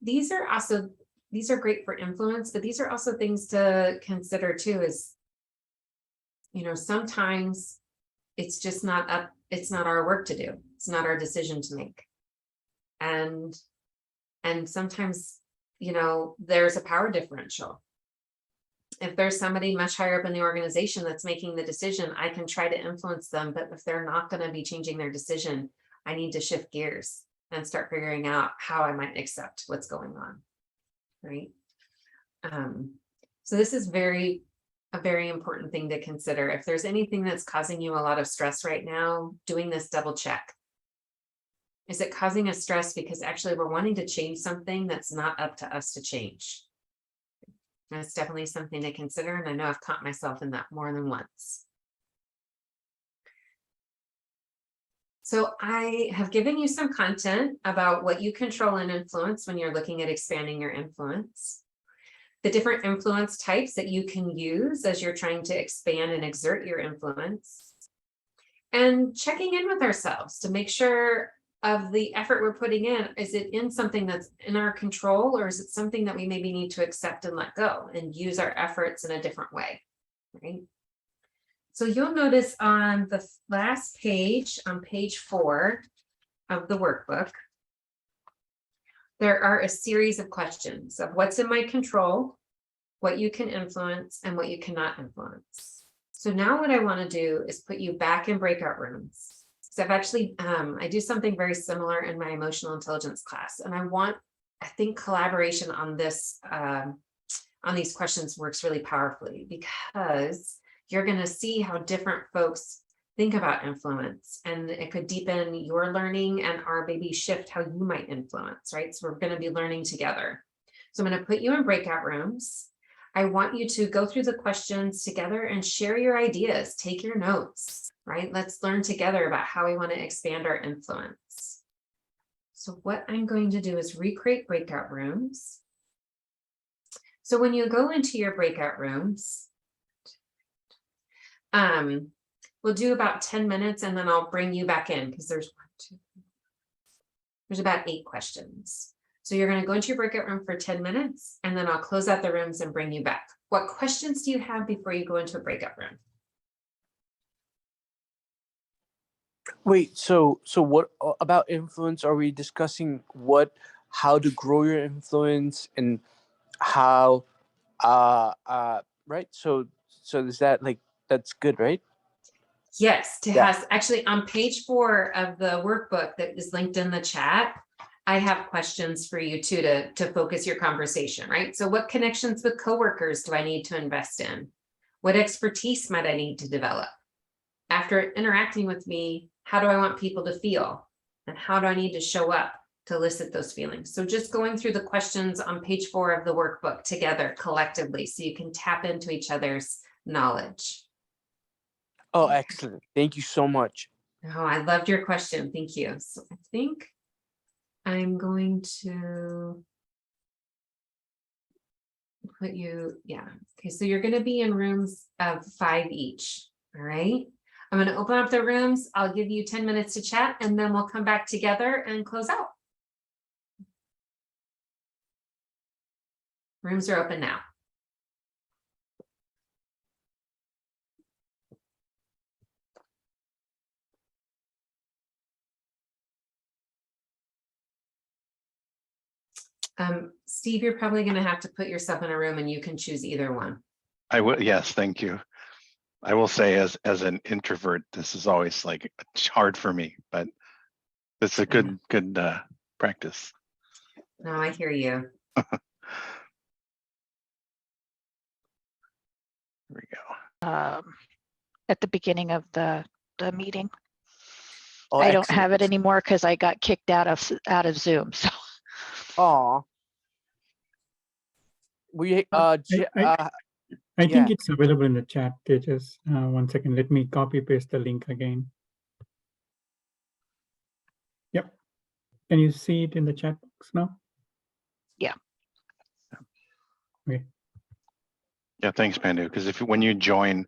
[SPEAKER 2] These are great for influence, but these are also things to consider too, is, you know, sometimes it's just it's not our work to do. It's not our decision to make. And sometimes, you know, there's a power differential. If there's somebody much higher up in the organization that's making the decision, I can try to influence them, but if they're not going to be changing their decision, I need to shift gears and start figuring out how I might accept what's going on, right? So this is a very important thing to consider. If there's anything that's causing you a lot of stress right now, doing this double check. Is it causing us stress because actually we're wanting to change something that's not up to us to change? That's definitely something to consider, and I know I've caught myself in that more than once. So I have given you some content about what you control and influence when you're looking at expanding your influence, the different influence types that you can use as you're trying to expand and exert your influence, and checking in with ourselves to make sure of the effort we're putting in, is it in something that's in our control, or is it something that we maybe need to accept and let go and use our efforts in a different way, right? So you'll notice on the last page, on page 4 of the workbook, there are a series of questions of what's in my control, what you can influence, and what you cannot influence. So now what I want to do is put you back in breakout rooms. So I've actually, I do something very similar in my emotional intelligence class, and I think collaboration on this, on these questions works really powerfully, because you're going to see how different folks think about influence, and it could deepen your learning and our maybe shift how you might influence, right? So we're going to be learning together. So I'm going to put you in breakout rooms. I want you to go through the questions together and share your ideas, take your notes, right? Let's learn together about how we want to expand our influence. So what I'm going to do is recreate breakout rooms. So when you go into your breakout rooms, we'll do about 10 minutes and then I'll bring you back in, because there's about 8 questions. So you're going to go into your breakout room for 10 minutes and then I'll close out the rooms and bring you back. What questions do you have before you go into a breakout room?
[SPEAKER 6] Wait, so what about influence? Are we discussing how to grow your influence and how, right? So is that that's good, right?
[SPEAKER 2] Yes,
[SPEAKER 6] Yeah.
[SPEAKER 2] has actually on page 4 of the workbook that is linked in the chat, I have questions for you too to focus your conversation, right? So what connections with coworkers do I need to invest in? What expertise might I need to develop? After interacting with me, how do I want people to feel? And how do I need to show up to elicit those feelings? So just going through the questions on page 4 of the workbook together collectively, so you can tap into each other's knowledge.
[SPEAKER 6] Oh, excellent. Thank you so much.
[SPEAKER 2] Oh, I loved your question. Thank you. So I think I'm going to put you, yeah. Okay, so you're going to be in rooms of 5 each. All right. I'm going to open up the rooms. I'll give you 10 minutes to chat and then we'll come back together and close out. Rooms are open now. Steve, you're probably going to have to put yourself in a room and you can choose either one.
[SPEAKER 3] I will, yes, thank you. I will say as an introvert, this is always hard for me, but it's a good practice.
[SPEAKER 2] No, I hear you.
[SPEAKER 3] Here we go.
[SPEAKER 9] At the beginning of the meeting.
[SPEAKER 6] Oh,
[SPEAKER 9] I don't
[SPEAKER 6] excellent.
[SPEAKER 9] have it anymore because I got kicked out of Zoom. So
[SPEAKER 6] Aw. We
[SPEAKER 8] I
[SPEAKER 6] yeah.
[SPEAKER 8] think it's available in the chat, Tejas. 1 second, let me copy paste the link again. Can you see it in the chat box now?
[SPEAKER 9] Yeah.
[SPEAKER 8] Okay.
[SPEAKER 3] Yeah, thanks, Pandu. Because when you join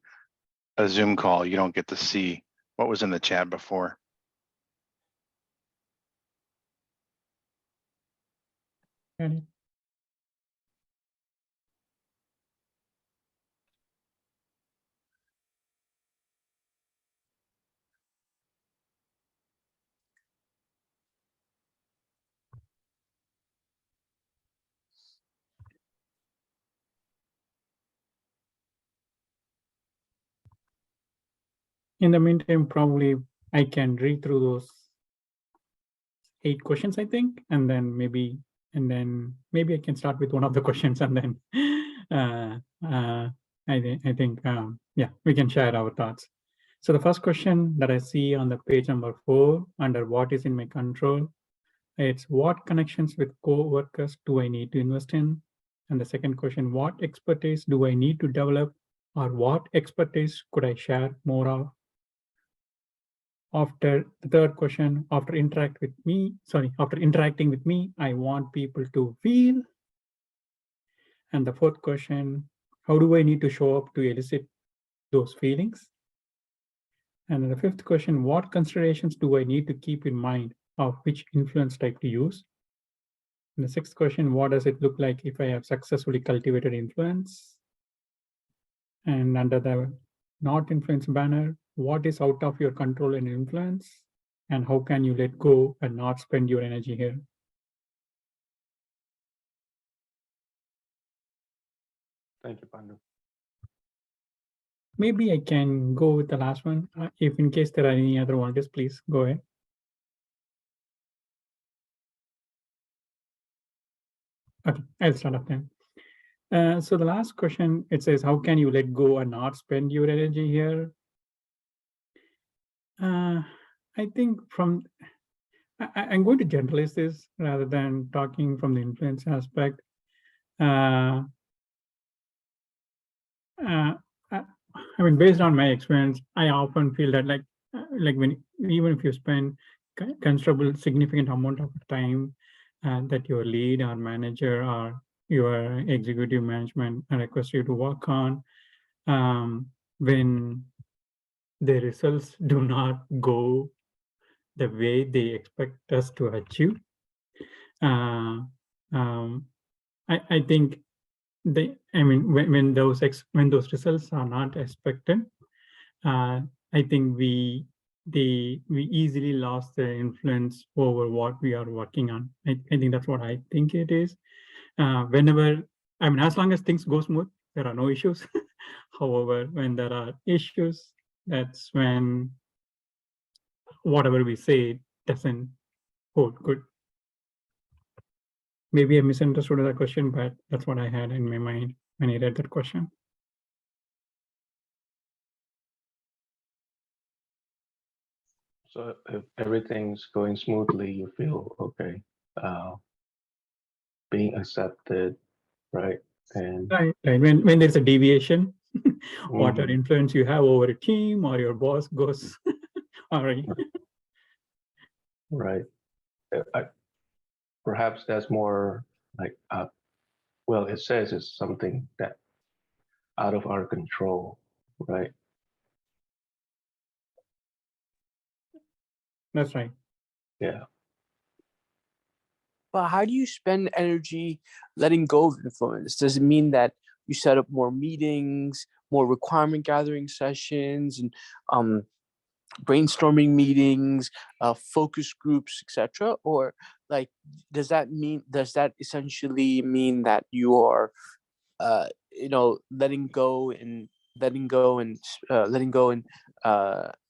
[SPEAKER 3] a Zoom call, you don't get to see what was in the chat before.
[SPEAKER 8] Got it. In the meantime, probably I can read through those 8 questions, I think, and then maybe I can start with one of the questions, and then I think yeah, we can share our thoughts. So the first question that I see on the page number 4 under what is in my control, it's what connections with co-workers do I need to invest in? And the second question, what expertise do I need to develop, or what expertise could I share more of? After the third question, after interacting with me, I want people to feel. And the fourth question, how do I need to show up to elicit those feelings? And the fifth question, what considerations do I need to keep in mind of which influence type to use? And the sixth question, what does it look like if I have successfully cultivated influence? And under the not influence banner, what is out of your control and influence? And how can you let go and not spend your energy here?
[SPEAKER 11] Thank you, Pandu.
[SPEAKER 8] Maybe I can go with the last one. If in case there are any other volunteers, please go ahead. Okay, I'll start off then. So the last question, it says, how can you let go and not spend your energy here? I think I'm going to generalize this rather than talking from the influence aspect. I mean, based on my experience, I often feel that like even if you spend considerable significant amount of time that your lead or manager or your executive management request you to work on, when the results do not go the way they expect us to achieve, I think when those results are not expected, I think we easily lost the influence over what we are working on. I think that's what I think it is. As long as things go smooth, there are no issues. However, when there are issues, that's when whatever we say doesn't hold good. Maybe I misunderstood that question, but that's what I had in my mind when I read that question.
[SPEAKER 11] So if everything's going smoothly, you feel okay, being accepted, right? And
[SPEAKER 8] right. When there's a deviation, whatever
[SPEAKER 11] Mhm.
[SPEAKER 8] influence you have over a team or your boss goes already.
[SPEAKER 11] Right. Perhaps that's more like, well, it says it's something that out of our control, right?
[SPEAKER 8] That's right.
[SPEAKER 11] Yeah.
[SPEAKER 6] But how do you spend energy letting go of influence? Does it mean that you set up more meetings, more requirement gathering sessions, and brainstorming meetings, focus groups, etc.? Or like, does that essentially mean that you are, letting go and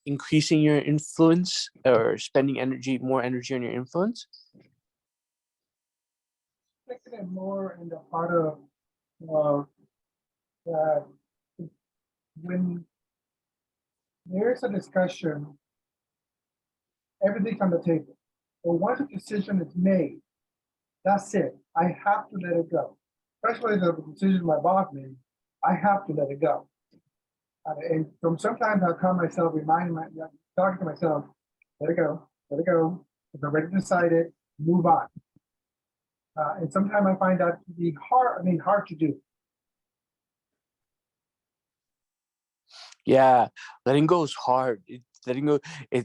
[SPEAKER 6] increasing your influence or spending more energy on your influence?
[SPEAKER 10] Taking it more in the part of that when there's a discussion, everything's on the table. But once a decision is made, that's it. I have to let it go. Especially the decision my boss made, I have to let it go. And from sometimes I'll call myself, talking to myself, let it go, let it go. If I'm already decided, move on. And sometimes I find that to be hard to do.
[SPEAKER 6] Yeah, letting go is hard. Letting go, I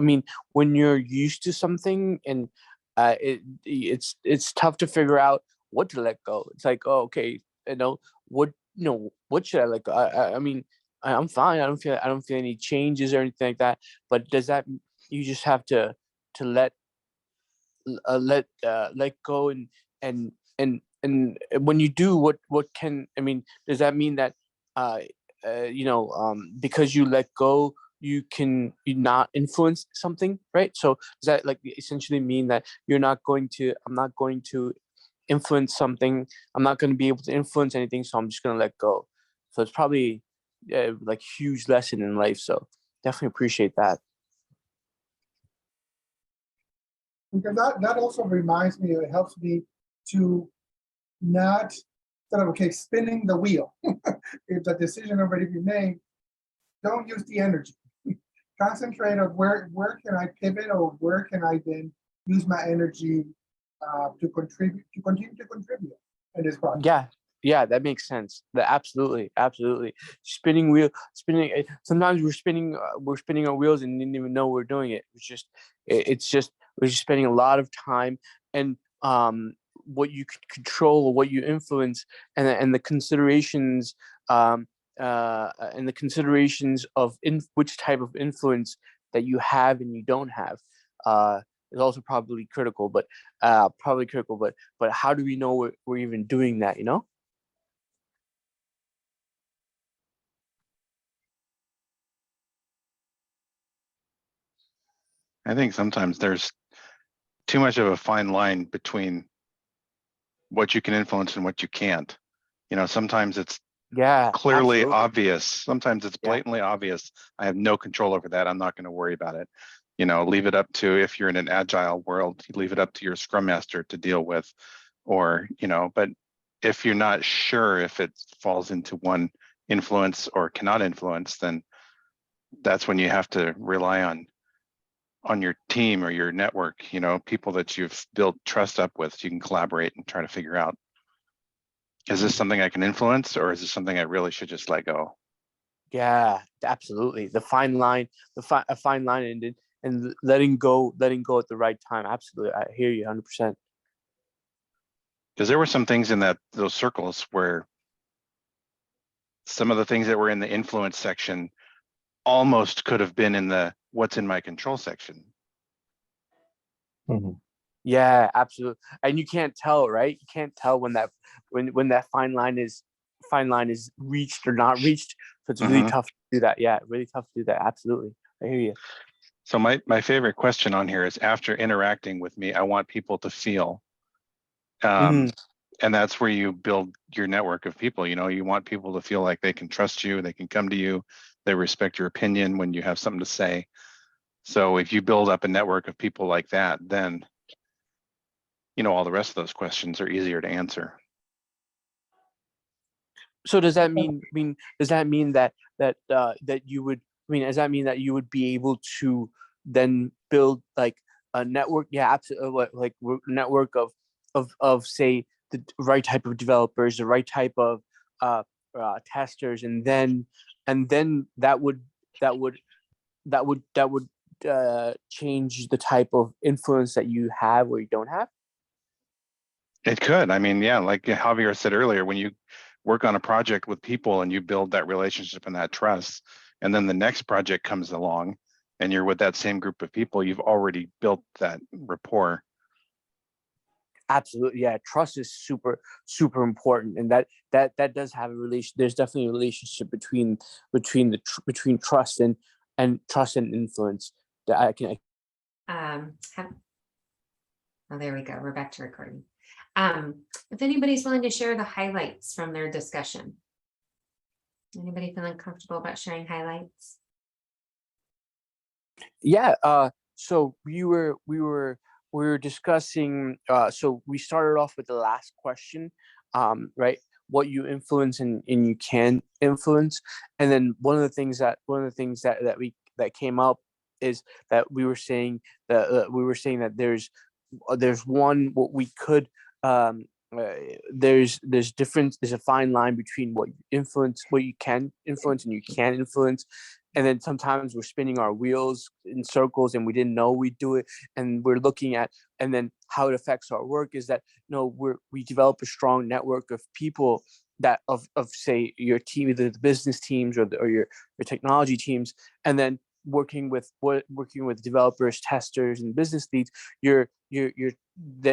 [SPEAKER 6] mean, when you're used to something and it's tough to figure out what to let go. It's like, oh, okay, what should I let go? I mean, I'm fine. I don't feel any changes or anything like that. But does that you just have to let let go and when you do, what can I mean? Does that mean that because you let go, you not influence something, right? So does that like essentially mean that I'm not going to influence something, I'm not going to be able to influence anything, so I'm just going to let go? So it's probably like huge lesson in life, so definitely appreciate that.
[SPEAKER 10] Because that also reminds me, it helps me to not sort of, okay, spinning the wheel. If the decision already been made, don't use the energy. Concentrate on where can I pivot, or where can I then use my energy to continue to contribute in this project.
[SPEAKER 6] Yeah, that makes sense. Absolutely. Spinning. Sometimes we're spinning our wheels and didn't even know we're doing it. We're just spending a lot of time, and what you could control, what you influence, and the considerations of which type of influence that you have and you don't have is also probably critical. But how do we know we're even doing that?
[SPEAKER 3] I think sometimes there's too much of a fine line between what you can influence and what you can't. Sometimes it's clearly
[SPEAKER 6] absolutely.
[SPEAKER 3] obvious. Sometimes it's blatantly obvious. I have no control over that. I'm not going to worry about it. Leave it up to, if you're in an agile world, you leave it up to your scrum master to deal with, or, but if you're not sure if it falls into one influence or cannot influence, then that's when you have to rely on your team or your network, people that you've built trust up with, so you can collaborate and try to figure out, is this something I can influence, or is this something I really should just let go?
[SPEAKER 6] Yeah, absolutely. The fine line, a fine line, and letting go at the right time. Absolutely, I hear you 100%.
[SPEAKER 3] Because there were some things in those circles where some of the things that were in the influence section almost could have been in the what's in my control section.
[SPEAKER 11] Mm-hmm.
[SPEAKER 6] Yeah, absolutely. And you can't tell, right? You can't tell when that fine line is reached or not reached. So it's really tough to do that. Yeah, really tough to do that. Absolutely. I hear you.
[SPEAKER 3] So my favorite question on here is, after interacting with me, I want people to feel. And that's where you build your network of people. You want people to feel like they can trust you, they can come to you, they respect your opinion when you have something to say. So if you build up a network of people like that, then all the rest of those questions are easier to answer.
[SPEAKER 6] So does that mean that you would, does that mean that you would be able to then build like a network? Yeah, absolutely. Like network of say the right type of developers, the right type of testers, and then that would change the type of influence that you have or you don't have.
[SPEAKER 3] It could. I mean, yeah, like Javier said earlier, when you work on a project with people and you build that relationship and that trust, and then the next project comes along and you're with that same group of people, you've already built that rapport.
[SPEAKER 6] Absolutely. Yeah. Trust is super, super important. And that does have a relation. There's definitely a relationship between trust and influence that I can.
[SPEAKER 2] Oh, there we go. We're back to recording. If anybody's willing to share the highlights from their discussion. Anybody feeling comfortable about sharing highlights?
[SPEAKER 6] Yeah. So we were discussing, so we started off with the last question, right? What you influence and you can influence. And then one of the things that came up is that we were saying that there's one what we could there's there's a fine line between what you can influence and you can't influence, and then sometimes we're spinning our wheels in circles and we didn't know we do it, and we're looking at, and then how it affects our work is that we develop a strong network of people that of say your team, either the business teams or your technology teams, and then working with developers, testers, and business leads,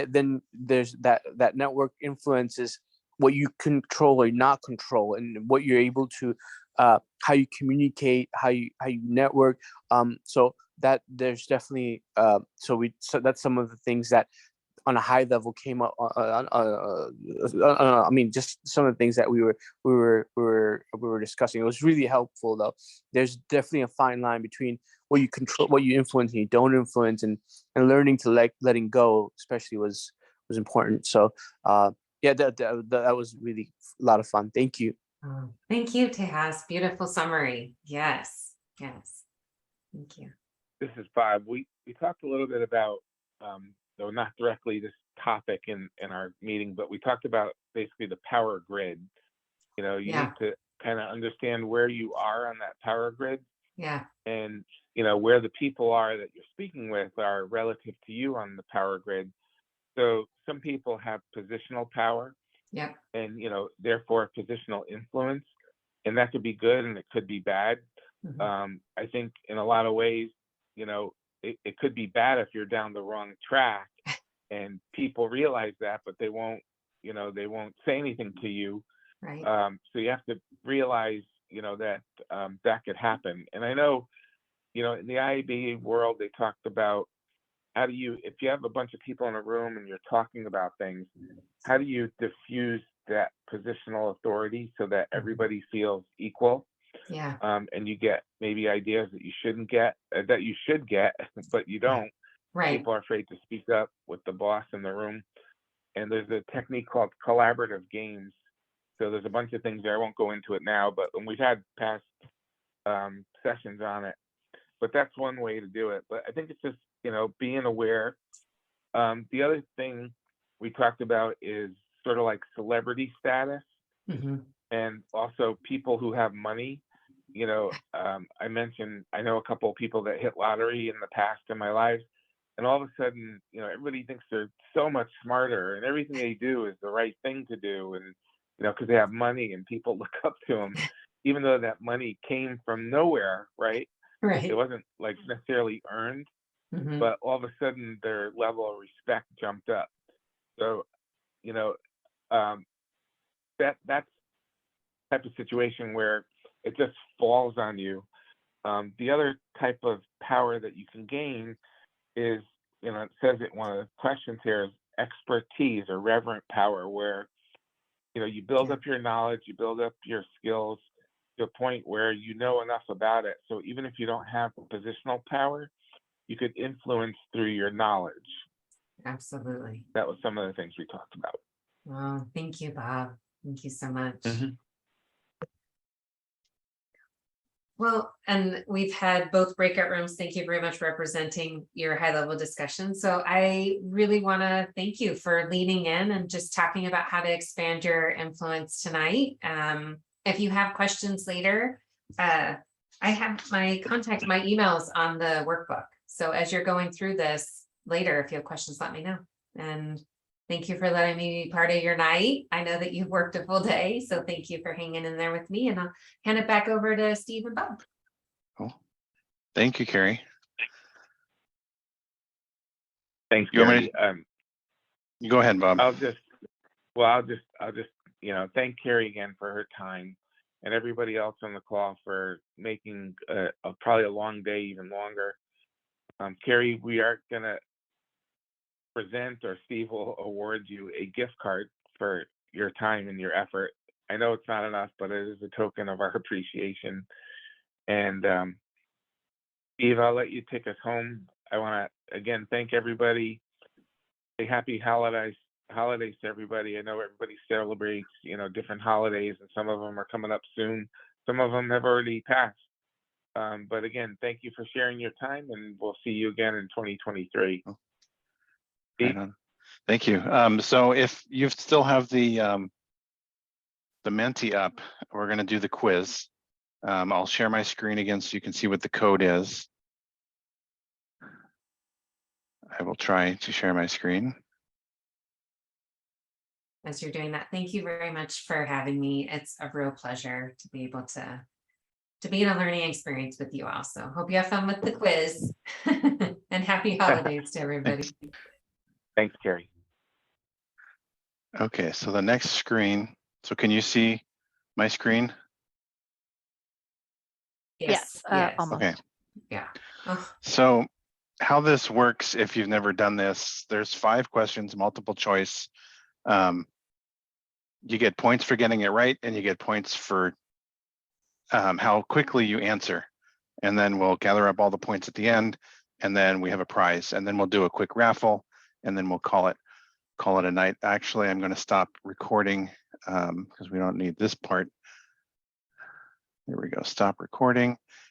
[SPEAKER 6] then there's that network influences what you control or not control, and what you're able to how you communicate, how you network. So that there's definitely so that's some of the things that on a high level came up. I mean, just some of the things that we were discussing. It was really helpful, though. There's definitely a fine line between what you control, what you influence, and you don't influence, and learning to letting go, especially was important. So, yeah, that was really a lot of fun. Thank you.
[SPEAKER 2] Oh, thank you, Tejas. Beautiful summary. Yes. Thank you.
[SPEAKER 1] This is Bob. We talked a little bit about, though not directly this topic in our meeting, but we talked about basically the power grid. You need to kind of understand where you are on that power grid.
[SPEAKER 2] Yeah.
[SPEAKER 1] And, where the people are that you're speaking with are relative to you on the power grid. So some people have positional power.
[SPEAKER 2] Yep.
[SPEAKER 1] And, therefore positional influence. And that could be good and it could be bad.
[SPEAKER 2] Mhm.
[SPEAKER 1] I think in a lot of ways, it could be bad if you're down the wrong track and people realize that, but they won't say anything to you.
[SPEAKER 2] Right.
[SPEAKER 1] So you have to realize, that that could happen. And I know, in the IAB world, they talked about if you have a bunch of people in a room and you're talking about things, how do you diffuse that positional authority so that everybody feels equal?
[SPEAKER 2] Yeah.
[SPEAKER 1] And you get maybe ideas that you shouldn't get, that you should get, but you don't.
[SPEAKER 2] Right.
[SPEAKER 1] People are afraid to speak up with the boss in the room. And there's a technique called collaborative games. So there's a bunch of things there. I won't go into it now, but we've had past sessions on it. But that's one way to do it. But I think it's just, being aware. The other thing we talked about is sort of like celebrity status.
[SPEAKER 2] Mhm.
[SPEAKER 1] And also people who have money. I mentioned, I know a couple of people that hit lottery in the past in my life, and all of a sudden, everybody thinks they're so much smarter and everything they do is the right thing to do. And, because they have money and people look up to them, even though that money came from nowhere, right?
[SPEAKER 2] Right.
[SPEAKER 1] It wasn't like necessarily earned,
[SPEAKER 2] Mhm.
[SPEAKER 1] but all of a sudden their level of respect jumped up. So, that's type of situation where it just falls on you. The other type of power that you can gain is, it says it, one of the questions here is expertise or reverent power, where, you build up your knowledge, you build up your skills to a point where you know enough about it. So even if you don't have positional power, you could influence through your knowledge.
[SPEAKER 2] Absolutely.
[SPEAKER 1] That was some of the things we talked about.
[SPEAKER 2] Well, thank you, Bob. Thank you so much.
[SPEAKER 1] Mhm.
[SPEAKER 2] Well, and we've had both breakout rooms. Thank you very much for representing your high level discussion. So I really want to thank you for leaning in and just talking about how to expand your influence tonight. If you have questions later, I have my emails on the workbook. So as you're going through this later, if you have questions, let me know. And thank you for letting me be part of your night. I know that you've worked a full day, so thank you for hanging in there with me, and I'll hand it back over to Steve and Bob.
[SPEAKER 3] Cool. Thank you, Carrie.
[SPEAKER 1] Thanks,
[SPEAKER 3] You want me
[SPEAKER 1] Carrie.
[SPEAKER 3] You go ahead, Bob.
[SPEAKER 1] I'll just thank Carrie again for her time, and everybody else on the call for making probably a long day even longer. Carrie, we are gonna present, or Steve will award you a gift card for your time and your effort. I know it's not enough, but it is a token of our appreciation. And Steve, I'll let you take us home. I want to again thank everybody. Say happy holidays to everybody. I know everybody celebrates, different holidays, and some of them are coming up soon. Some of them have already passed. But again, thank you for sharing your time, and we'll see you again in 2023.
[SPEAKER 3] Right
[SPEAKER 1] Pete?
[SPEAKER 3] on. Thank you. So if you still have the Menti up, we're going to do the quiz. I'll share my screen again so you can see what the code is. I will try to share my screen.
[SPEAKER 2] As you're doing that, thank you very much for having me. It's a real pleasure to be able to be in a learning experience with you also. Hope you have fun with the quiz and happy holidays to everybody.
[SPEAKER 1] Thanks, Carrie.
[SPEAKER 3] Okay, so the next screen. So can you see my screen?
[SPEAKER 7] Yes,
[SPEAKER 2] yes.
[SPEAKER 7] almost.
[SPEAKER 3] Okay.
[SPEAKER 2] Yeah. Oh,
[SPEAKER 3] So how this works, if you've never done this, there's 5 questions, multiple choice. You get points for getting it right, and you get points for how quickly you answer. And then we'll gather up all the points at the end, and then we have a prize, and then we'll do a quick raffle, and then we'll call it a night. Actually, I'm going to stop recording because we don't need this part. There we go. Stop recording.